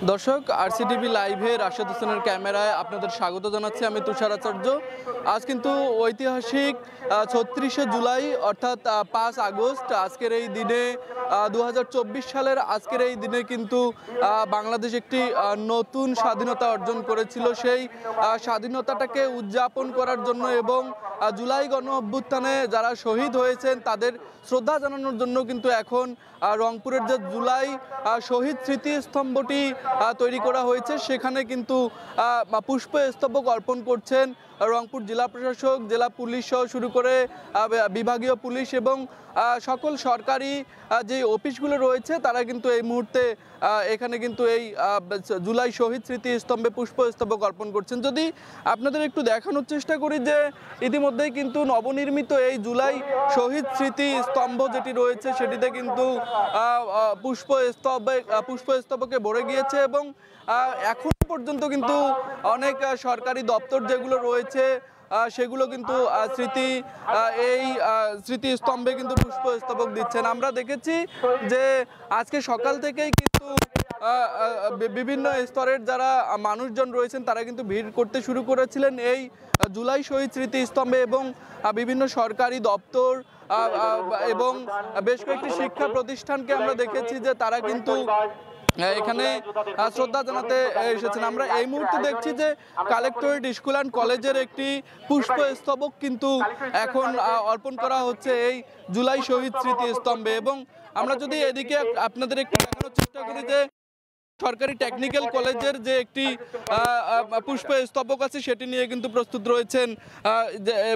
দর্শক আরসিটিভি লাইভে রাশেদ হোসেনের ক্যামেরায় আপনাদের স্বাগত জানাচ্ছি। আমি তুষার আচার্য। আজ কিন্তু ঐতিহাসিক ৩৬শে জুলাই অর্থাৎ ৫ আগস্ট আজকের এই দিনে ২০২৪ সালের আজকের এই দিনে কিন্তু বাংলাদেশ একটি নতুন স্বাধীনতা অর্জন করেছিল। সেই স্বাধীনতাটাকে উদযাপন করার জন্য এবং জুলাই গণ অভ্যুত্থানে যারা শহীদ হয়েছেন তাদের শ্রদ্ধা জানানোর জন্য কিন্তু এখন রংপুরের যে জুলাই শহীদ স্মৃতিস্তম্ভটি তৈরি করা হয়েছে সেখানে কিন্তু পুষ্পস্তবক অর্পণ করছেন রংপুর জেলা প্রশাসক, জেলা পুলিশ সহ শুরু করে বিভাগীয় পুলিশ এবং সকল সরকারি যে অফিসগুলো রয়েছে তারা কিন্তু এই মুহূর্তে এখানে কিন্তু এই জুলাই শহীদ স্মৃতিস্তম্ভে পুষ্পস্তবক অর্পণ করছেন। যদি আপনাদের একটু দেখানোর চেষ্টা করি যে ইতিমধ্যেই কিন্তু নবনির্মিত এই জুলাই শহীদ স্মৃতিস্তম্ভ যেটি রয়েছে সেটিতে কিন্তু পুষ্পস্তবকে ভরে গিয়েছে এবং এখন পর্যন্ত কিন্তু অনেক সরকারি দপ্তর যেগুলো রয়েছে সেগুলো কিন্তু এই স্মৃতিস্তম্ভে কিন্তু পুষ্পস্তবক দিচ্ছেন। আমরা দেখেছি যে আজকে সকাল থেকেই কিন্তু বিভিন্ন স্তরের যারা মানুষজন রয়েছেন তারা কিন্তু ভিড় করতে শুরু করেছিলেন এই জুলাই শহীদ স্মৃতিস্তম্ভে এবং বিভিন্ন সরকারি দপ্তর এবং বেশ কয়েকটি শিক্ষা প্রতিষ্ঠানকে আমরা দেখেছি যে তারা কিন্তু এখানে শ্রদ্ধা জানাতে এসেছেন। আমরা এই মুহূর্তে দেখছি যে কালেক্টরেট স্কুল অ্যান্ড কলেজের একটি পুষ্পস্তবক কিন্তু এখন অর্পণ করা হচ্ছে এই জুলাই শহীদ স্মৃতিস্তম্ভে এবং আমরা যদি এদিকে আপনাদের একটু দেখানোর চেষ্টা করি যে সরকারি টেকনিক্যাল কলেজের যে একটি পুষ্পস্তবক আছে সেটি নিয়ে কিন্তু প্রস্তুত রয়েছেন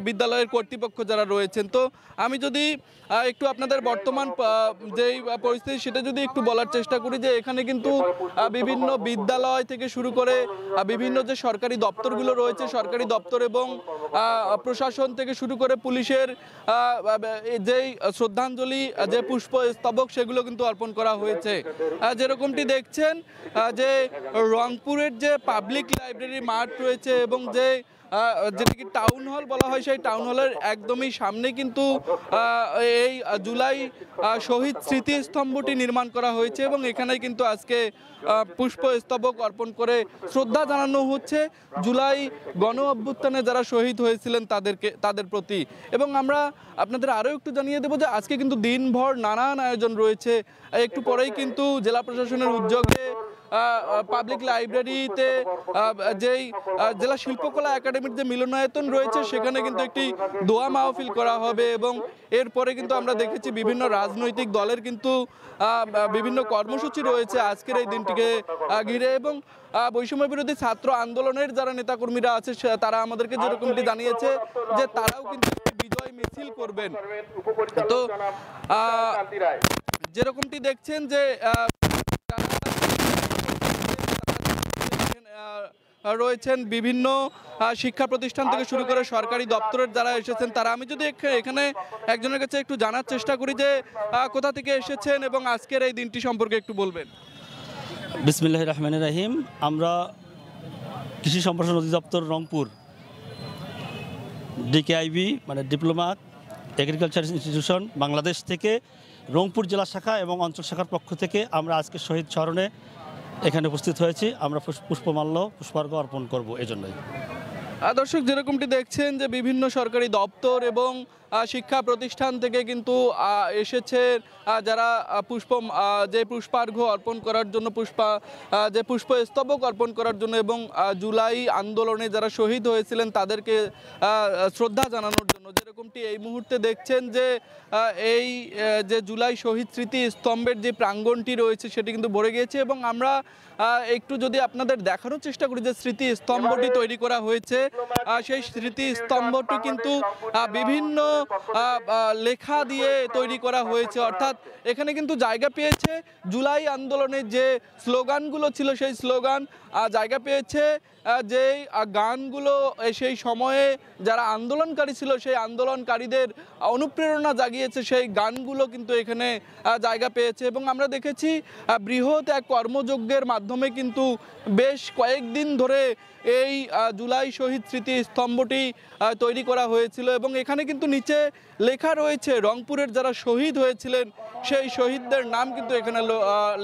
বিদ্যালয়ের কর্তৃপক্ষ যারা রয়েছেন। তো আমি যদি একটু আপনাদের বর্তমান যেই পরিস্থিতি সেটা যদি একটু বলার চেষ্টা করি যে এখানে কিন্তু বিভিন্ন বিদ্যালয় থেকে শুরু করে বিভিন্ন যে সরকারি দপ্তরগুলো রয়েছে সরকারি দপ্তর এবং প্রশাসন থেকে শুরু করে পুলিশের যেই শ্রদ্ধাঞ্জলি যে পুষ্পস্তবক সেগুলো কিন্তু অর্পণ করা হয়েছে। যেরকমটি দেখছেন যে রংপুরের যে পাবলিক লাইব্রেরি মাঠ রয়েছে এবং যেটাকে টাউন হল বলা হয় সেই টাউন হলের একদমই সামনে কিন্তু এই জুলাই শহীদ স্মৃতিস্তম্ভটি নির্মাণ করা হয়েছে এবং এখানে কিন্তু আজকে পুষ্পস্তবক অর্পণ করে শ্রদ্ধা জানানো হচ্ছে জুলাই গণ অভ্যুত্থানে যারা শহীদ হয়েছিলেন তাদের প্রতি। এবং আমরা আপনাদের আরও একটু জানিয়ে দেবো যে আজকে কিন্তু দিনভর নানান আয়োজন রয়েছে। একটু পরেই কিন্তু জেলা প্রশাসনের উদ্যোগে পাবলিক লাইব্রেরিতে যেই জেলা শিল্পকলা একাডেমির যে মিলনায়তন রয়েছে সেখানে কিন্তু একটি দোয়া মাহফিল করা হবে এবং এরপরে কিন্তু আমরা দেখেছি বিভিন্ন রাজনৈতিক দলের কিন্তু বিভিন্ন কর্মসূচি রয়েছে আজকের এই দিনটিকে ঘিরে এবং বৈষম্য বিরোধী ছাত্র আন্দোলনের যারা নেতাকর্মীরা আছে তারা আমাদেরকে যেরকমটি জানিয়েছে যে তারাও কিন্তু বিজয় মিছিল করবেন। তো যেরকমটি দেখছেন যে রয়েছেন বিভিন্ন শিক্ষা প্রতিষ্ঠান থেকে শুরু করে সরকারি দপ্তরের যারা এসেছেন তারা। আমি যদি এখানে একজনের কাছে একটু জানার চেষ্টা করি যে কোথা থেকে এসেছেন এবং আজকের এই দিনটি সম্পর্কে একটু বলবেন। বিসমিল্লাহির রহমানির রহিম। আমরা কৃষি সম্প্রসারণ অধিদপ্তর রংপুর ডিকেআইবি মানে ডিপ্লোমা এগ্রিকালচার ইনস্টিটিউশন বাংলাদেশ থেকে রংপুর জেলা শাখা এবং অঞ্চল শাখার পক্ষ থেকে আমরা আজকে শহীদ স্মরণে এখানে উপস্থিত হয়েছি। আমরা পুষ্পমাল্য পুষ্পার্ঘ অর্পণ করব এজন্যই। দর্শক যেরকমটি দেখছেন যে বিভিন্ন সরকারি দপ্তর এবং শিক্ষা প্রতিষ্ঠান থেকে কিন্তু এসেছে যারা পুষ্পার্ঘ্য অর্পণ করার জন্য পুষ্পস্তবক অর্পণ করার জন্য এবং জুলাই আন্দোলনে যারা শহীদ হয়েছিলেন তাদেরকে শ্রদ্ধা জানানোর জন্য। যেরকমটি এই মুহূর্তে দেখছেন যে এই যে জুলাই শহীদ স্মৃতিস্তম্ভের যে প্রাঙ্গণটি রয়েছে সেটি কিন্তু ভরে গিয়েছে এবং আমরা একটু যদি আপনাদের দেখানোর চেষ্টা করি যে স্মৃতিস্তম্ভটি তৈরি করা হয়েছে সেই স্মৃতিস্তম্ভটি কিন্তু বিভিন্ন লেখা দিয়ে তৈরি করা হয়েছে, অর্থাৎ এখানে কিন্তু জায়গা পেয়েছে জুলাই আন্দোলনের যে স্লোগানগুলো ছিল সেই স্লোগান, জায়গা পেয়েছে যে গানগুলো সেই সময়ে যারা আন্দোলনকারী ছিল সেই আন্দোলনকারীদের অনুপ্রেরণা জাগিয়েছে সেই গানগুলো কিন্তু এখানে জায়গা পেয়েছে। এবং আমরা দেখেছি বৃহৎ এক কর্মযজ্ঞের মাধ্যমে কিন্তু বেশ কয়েকদিন ধরে এই জুলাই শহীদ স্মৃতি স্তম্ভটি তৈরি করা হয়েছিল এবং এখানে কিন্তু নিচে লেখা রয়েছে রংপুরের যারা শহীদ হয়েছিলেন সেই শহীদদের নাম কিন্তু এখানে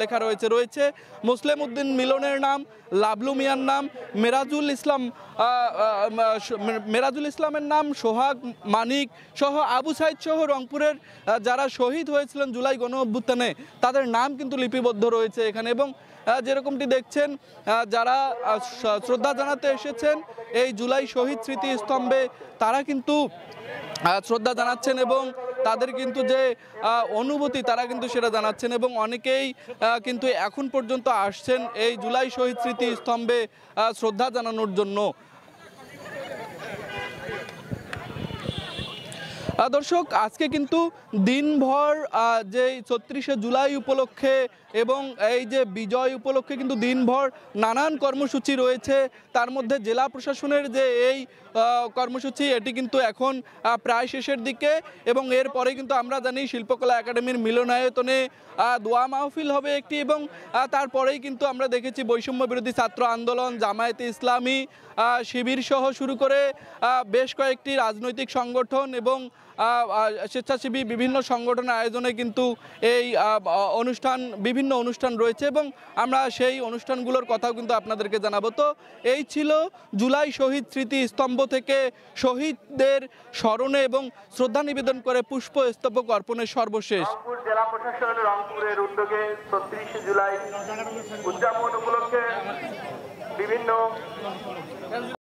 লেখা রয়েছে মুসলিম উদ্দিন মিলনের নাম, লাবলু মিয়ার নাম, মেরাজুল ইসলামের নাম, সোহাগ মানিক সহ আবু সাইদ সহ রংপুরের যারা শহীদ হয়েছিলেন জুলাই গণ অভ্যুত্থানে তাদের নাম কিন্তু লিপিবদ্ধ রয়েছে এখানে। এবং যেরকমটি দেখছেন যারা শ্রদ্ধা জানাতে এসেছেন এই জুলাই শহীদ স্মৃতি স্তম্ভে তারা কিন্তু শ্রদ্ধা জানাচ্ছেন এবং তাদের কিন্তু যে অনুভূতি তারা কিন্তু সেটা জানাচ্ছেন এবং অনেকেই কিন্তু এখন পর্যন্ত আসছেন এই জুলাই শহীদ স্মৃতি স্তম্ভে শ্রদ্ধা জানানোর জন্য। দর্শক, আজকে কিন্তু দিনভর যে ৩৬শে জুলাই উপলক্ষে এবং এই যে বিজয় উপলক্ষে কিন্তু দিনভর নানান কর্মসূচি রয়েছে। তার মধ্যে জেলা প্রশাসনের যে এই কর্মসূচি এটি কিন্তু এখন প্রায় শেষের দিকে এবং এরপরে কিন্তু আমরা জানি শিল্পকলা একাডেমির মিলনায়তনে দোয়া মাহফিল হবে একটি এবং তারপরেই কিন্তু আমরা দেখেছি বৈষম্য বিরোধী ছাত্র আন্দোলন, জামায়াতে ইসলামী, শিবির সহ শুরু করে বেশ কয়েকটি রাজনৈতিক সংগঠন এবং স্বেচ্ছাসেবী বিভিন্ন সংগঠনের আয়োজনে কিন্তু এই বিভিন্ন অনুষ্ঠান রয়েছে এবং আমরা সেই অনুষ্ঠানগুলোর কথাও কিন্তু আপনাদেরকে জানাবো। তো এই ছিল জুলাই শহীদ স্মৃতি স্তম্ভ থেকে শহীদদের স্মরণে এবং শ্রদ্ধা নিবেদন করে পুষ্পস্তবক অর্পণের সর্বশেষ। রংপুর জেলা প্রশাসন রংপুরের উদ্যোগে ৩৬শে জুলাই উদযাপন উপলক্ষে বিভিন্ন